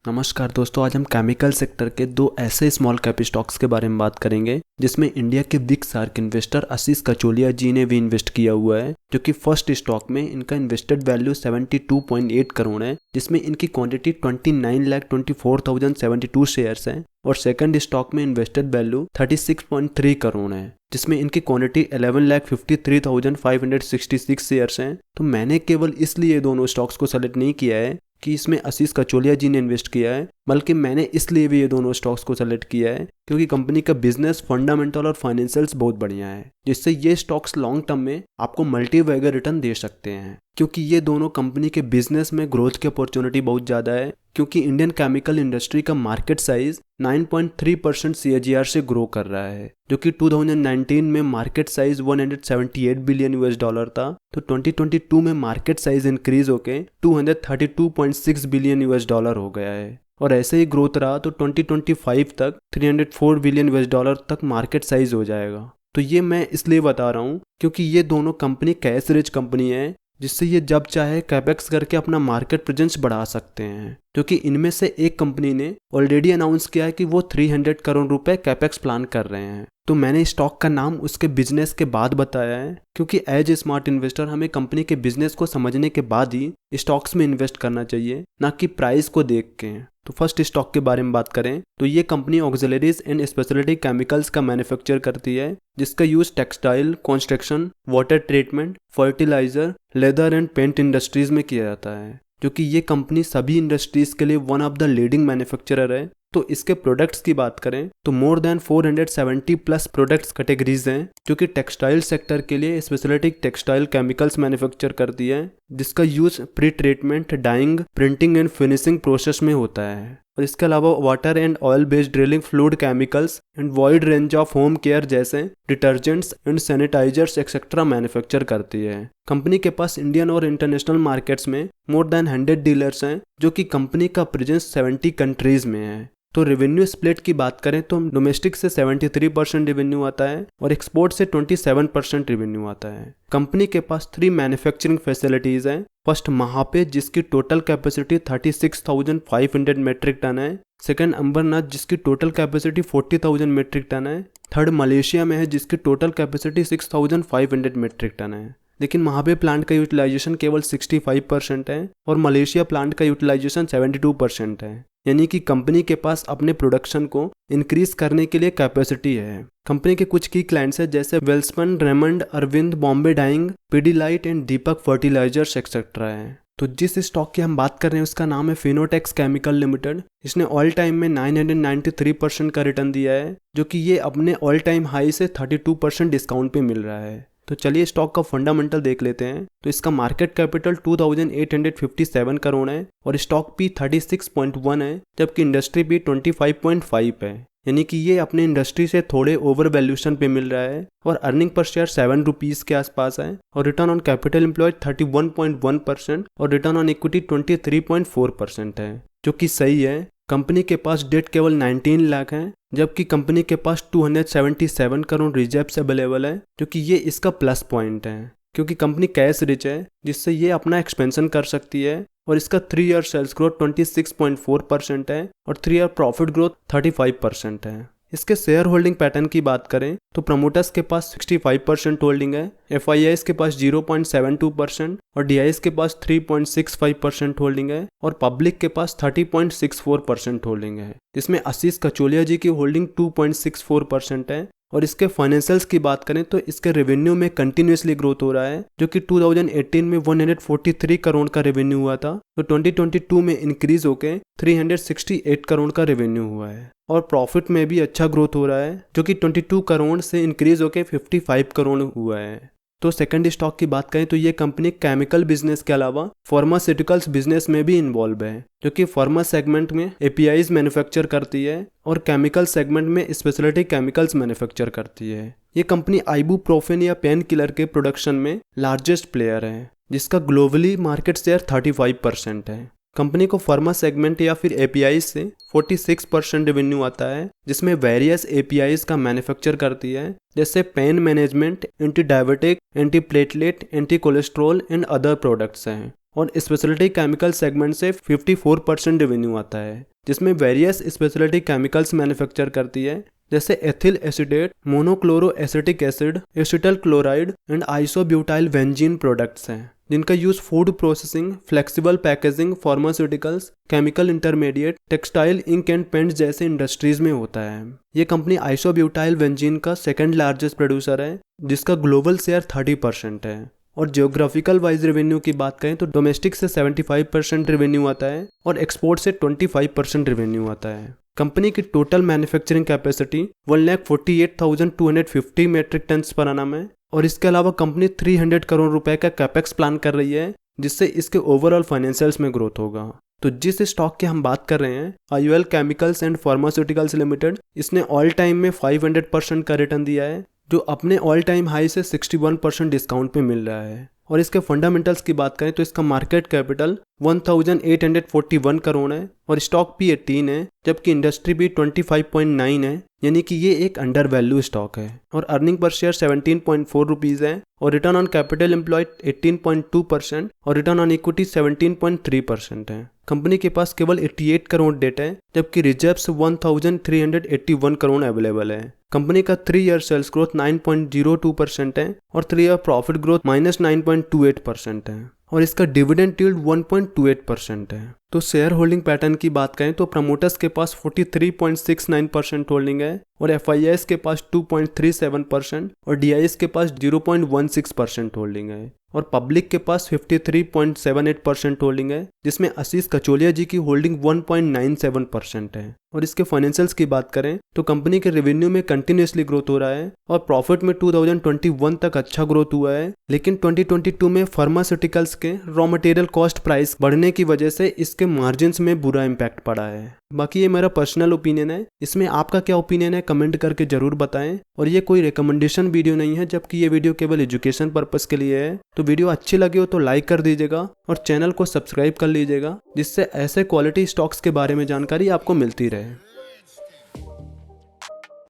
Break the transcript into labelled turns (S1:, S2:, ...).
S1: नमस्कार दोस्तों, आज हम केमिकल सेक्टर के दो ऐसे स्मॉल कैप स्टॉक्स के बारे में बात करेंगे जिसमें इंडिया के बिग शार्क इन्वेस्टर आशीष कचोलिया जी ने भी इन्वेस्ट किया हुआ है। जो कि फर्स्ट स्टॉक में इनका इन्वेस्टेड वैल्यू 72.8 करोड़ है, जिसमें इनकी क्वांटिटी 29,24,072 शेयर्स है। और सेकंड स्टॉक में इन्वेस्टेड वैल्यू 36.3 करोड़ है, जिसमें इनकी क्वांटिटी 11,53,566 शेयर्स हैं। तो मैंने केवल इसलिए दोनों स्टॉक्स को सेलेक्ट नहीं किया है कि इसमें आशीष कचोलिया जी ने इन्वेस्ट किया है, बल्कि मैंने इसलिए भी ये दोनों स्टॉक्स को सेलेक्ट किया है क्योंकि कंपनी का बिजनेस फंडामेंटल और फाइनेंशियल्स बहुत बढ़िया है, जिससे ये स्टॉक्स लॉन्ग टर्म में आपको मल्टी बैगर रिटर्न दे सकते हैं। क्योंकि ये दोनों कंपनी के बिजनेस में ग्रोथ की अपॉर्चुनिटी बहुत ज़्यादा है, क्योंकि इंडियन केमिकल इंडस्ट्री का मार्केट साइज 9.3% CAGR से ग्रो कर रहा है, जो कि 2019 में market size 178 billion US dollar था। तो 2022 में मार्केट साइज इंक्रीज होकर 232.6 बिलियन US डॉलर हो गया है। और ऐसे ही ग्रोथ रहा तो 2025 तक 304 बिलियन US डॉलर तक मार्केट साइज हो जाएगा। तो ये मैं इसलिए बता रहा हूँ क्योंकि ये दोनों कंपनी कैश रिच कंपनी है, जिससे ये जब चाहे कैपेक्स करके अपना मार्केट प्रेजेंस बढ़ा सकते हैं। क्योंकि इनमें से एक कंपनी ने ऑलरेडी अनाउंस किया है कि वो 300 करोड़ रुपए कैपेक्स प्लान कर रहे हैं। तो मैंने स्टॉक का नाम उसके बिजनेस के बाद बताया है, क्योंकि एज ए स्मार्ट इन्वेस्टर हमें कंपनी के बिजनेस को समझने के बाद ही स्टॉक्स में इन्वेस्ट करना चाहिए, ना कि प्राइस को देख के। तो फर्स्ट स्टॉक के बारे में बात करें तो ये company auxiliaries and speciality chemicals का मैन्युफैक्चर करती है, जिसका use textile, construction, water treatment, fertiliser, leather and paint industries में किया जाता है। क्योंकि ये कंपनी सभी इंडस्ट्रीज के लिए one of the leading manufacturer है। तो इसके प्रोडक्ट्स की बात करें तो more than 470 plus products categories हैं, जो कि टेक्सटाइल सेक्टर के लिए स्पेशलिटी टेक्सटाइल केमिकल्स मैन्युफैक्चर करती है, जिसका use pre treatment, dyeing, printing and finishing process में होता है। और इसके अलावा water and oil based drilling fluid chemicals and wide range of home care जैसे detergents and sanitisers etcetera manufacture करती है। कंपनी के पास इंडियन और इंटरनेशनल मार्केट्स में मोर देन 100 डीलर्स हैं, जो कि कंपनी का प्रेजेंस 70 कंट्रीज में है। तो रेवेन्यू स्प्लिट की बात करें तो डोमेस्टिक से 73% रेवेन्यू आता है और एक्सपोर्ट से 27% रेवेन्यू आता है। कंपनी के पास 3 मैन्युफैक्चरिंग फैसिलिटीज हैं। फर्स्ट महापे, जिसकी टोटल कैपेसिटी 36,500 मेट्रिक टन है। सेकंड अंबरनाथ, जिसकी टोटल कैपेसिटी 40,000 मेट्रिक टन है। थर्ड मलेशिया में है, जिसकी टोटल कैपेसिटी 6,500 मेट्रिक टन है। लेकिन महापे प्लांट का यूटिलाइजेशन केवल 65% है और मलेशिया प्लांट का यूटिलाइजेशन 72% है। यानी कि कंपनी के पास अपने प्रोडक्शन को इंक्रीज करने के लिए कैपेसिटी है। कंपनी के कुछ की क्लाइंट्स हैं जैसे वेल्सपन, रेमंड, अरविंद, बॉम्बे डाइंग, पीडीलाइट एंड दीपक फर्टिलाइजर्स एक्सेट्रा है। तो जिस स्टॉक की हम बात कर रहे हैं उसका नाम है फिनोटेक्स केमिकल लिमिटेड। इसने ऑल टाइम में 993% का रिटर्न दिया है, जो कि ये अपने ऑल टाइम हाई से 32% डिस्काउंट पे मिल रहा है। तो चलिए स्टॉक का फंडामेंटल देख लेते हैं। तो इसका मार्केट कैपिटल 2,857 करोड़ है और स्टॉक पी 36.1 है, जबकि इंडस्ट्री पी 25.5 है। यानी कि ये अपने इंडस्ट्री से थोड़े ओवर वैल्यूएशन पे मिल रहा है। और अर्निंग पर शेयर 7 रुपीज़ के आसपास है। और रिटर्न ऑन कैपिटल एम्प्लॉयड 31.1% और रिटर्न ऑन इक्विटी 23.4% है, जो कि सही है। कंपनी के पास डेट केवल 19 लाख है, जबकि कंपनी के पास 277 करोड़ रिजर्व्स अवेलेबल है, जो कि ये इसका प्लस पॉइंट है। क्योंकि कंपनी कैश रिच है, जिससे ये अपना एक्सपेंशन कर सकती है। और इसका 3 ईयर सेल्स ग्रोथ 26.4% है और 3 ईयर प्रॉफिट ग्रोथ 35% है। इसके शेयर होल्डिंग पैटर्न की बात करें तो प्रमोटर्स के पास 65% होल्डिंग है, FIIs के पास 0.72% और DIs के पास 3.65% होल्डिंग है और पब्लिक के पास 30.64% होल्डिंग है। इसमें आशीष कचोलिया जी की होल्डिंग 2.64% है। और इसके फाइनेंशियल्स की बात करें तो इसके रेवेन्यू में कंटिन्यूसली ग्रोथ हो रहा है, जो कि 2018 में 143 करोड़ का रेवेन्यू हुआ था, तो 2022 में इंक्रीज होकर 368 करोड़ का रेवेन्यू हुआ है। और प्रॉफिट में भी अच्छा ग्रोथ हो रहा है, जो कि 22 करोड़ से इंक्रीज होकर 55 करोड़ हुआ है। तो सेकंड स्टॉक की बात करें तो ये कंपनी केमिकल बिजनेस के अलावा फार्मास्यूटिकल्स बिजनेस में भी इन्वॉल्व है, जो कि फार्मा सेगमेंट में APIs मैन्युफैक्चर करती है और केमिकल सेगमेंट में स्पेशलिटी केमिकल्स मैन्युफैक्चर करती है। ये कंपनी आइबुप्रोफेन या पेन किलर के प्रोडक्शन में लार्जेस्ट प्लेयर है, जिसका ग्लोबली मार्केट शेयर 35% है। कंपनी को फार्मा सेगमेंट या फिर APIs से 46% रेवेन्यू आता है, जिसमें वेरियस APIs का मैन्युफैक्चर करती है, जैसे pain management, anti diabetic, anti platelet, anti cholesterol and other products हैं। और स्पेशलिटी केमिकल सेगमेंट से 54% रेवेन्यू आता है, जिसमें वेरियस स्पेशलिटी केमिकल्स मैन्युफैक्चर करती है, जैसे ethyl acetate, monochloro acetic acid, acetyl chloride and isobutyl benzene products हैं, जिनका use food processing, flexible packaging, pharmaceuticals, chemical intermediate, textile, ink and paints जैसे इंडस्ट्रीज में होता है। ये कंपनी आइसोब्यूटाइल बेंजीन का सेकंड लार्जेस्ट प्रोड्यूसर है, जिसका ग्लोबल शेयर 30% है। और जियोग्राफिकल वाइज रेवेन्यू की बात करें तो डोमेस्टिक से 75% रेवेन्यू आता है और एक्सपोर्ट से 25% रेवेन्यू आता है। कंपनी की total manufacturing capacity 1,48,250 metric tons per annum है और इसके अलावा कंपनी 300 करोड़ रुपए का कैपेक्स प्लान कर रही है, जिससे इसके ओवरऑल फाइनेंशियल्स में ग्रोथ होगा। तो जिस स्टॉक की हम बात कर रहे हैं, IOL chemicals and pharmaceuticals limited, इसने ऑल टाइम में 500% का रिटर्न दिया है, जो अपने ऑल टाइम हाई से 61% डिस्काउंट पे मिल रहा है। और इसके फंडामेंटल्स की बात करें तो इसका मार्केट कैपिटल 1,841 करोड़ है और स्टॉक भी 18 है, जबकि इंडस्ट्री भी 25.9 है, यानी कि ये एक अंडर वैल्यू स्टॉक है। और अर्निंग पर शेयर 17.4 रुपीज़ है और रिटर्न ऑन कैपिटल एम्प्लॉयड 18.2% और रिटर्न ऑन इक्विटी 17.3% है। कंपनी के पास केवल 88 करोड़ डेट है, जबकि रिजर्व्स 1,381 करोड़ अवेलेबल है। कंपनी का 3 ईयर सेल्स ग्रोथ 9.02% है और 3 ईयर प्रॉफिट ग्रोथ -9.28% है और इसका डिविडेंड यील्ड 1.28% है। तो शेयर होल्डिंग पैटर्न की बात करें तो प्रमोटर्स के पास 43.69% होल्डिंग है और FIIs के पास 2.37% और DIs के पास 0.16% होल्डिंग है और पब्लिक के पास 53.78% होल्डिंग है, जिसमें आशीष कचोलिया जी की होल्डिंग 1.97% है। और इसके फाइनेंशियल्स की बात करें तो कंपनी के रेवेन्यू में कंटिन्यूसली ग्रोथ हो रहा है और प्रॉफिट में 2021 तक अच्छा ग्रोथ हुआ है, लेकिन 2022 में फार्मास्यूटिकल्स के रॉ मटेरियल कॉस्ट प्राइस बढ़ने की वजह से इसके मार्जिन्स में बुरा इम्पैक्ट पड़ा है। बाकी ये मेरा पर्सनल ओपिनियन है, इसमें आपका क्या ओपिनियन है कमेंट करके जरूर बताएं। और ये कोई रिकमेंडेशन वीडियो नहीं है, जबकि ये वीडियो केवल एजुकेशन पर्पस के लिए है। तो वीडियो अच्छी लगी हो तो लाइक कर दीजिएगा और चैनल को सब्सक्राइब कर लीजिएगा, जिससे ऐसे क्वालिटी स्टॉक्स के बारे में जानकारी आपको मिलती रहे।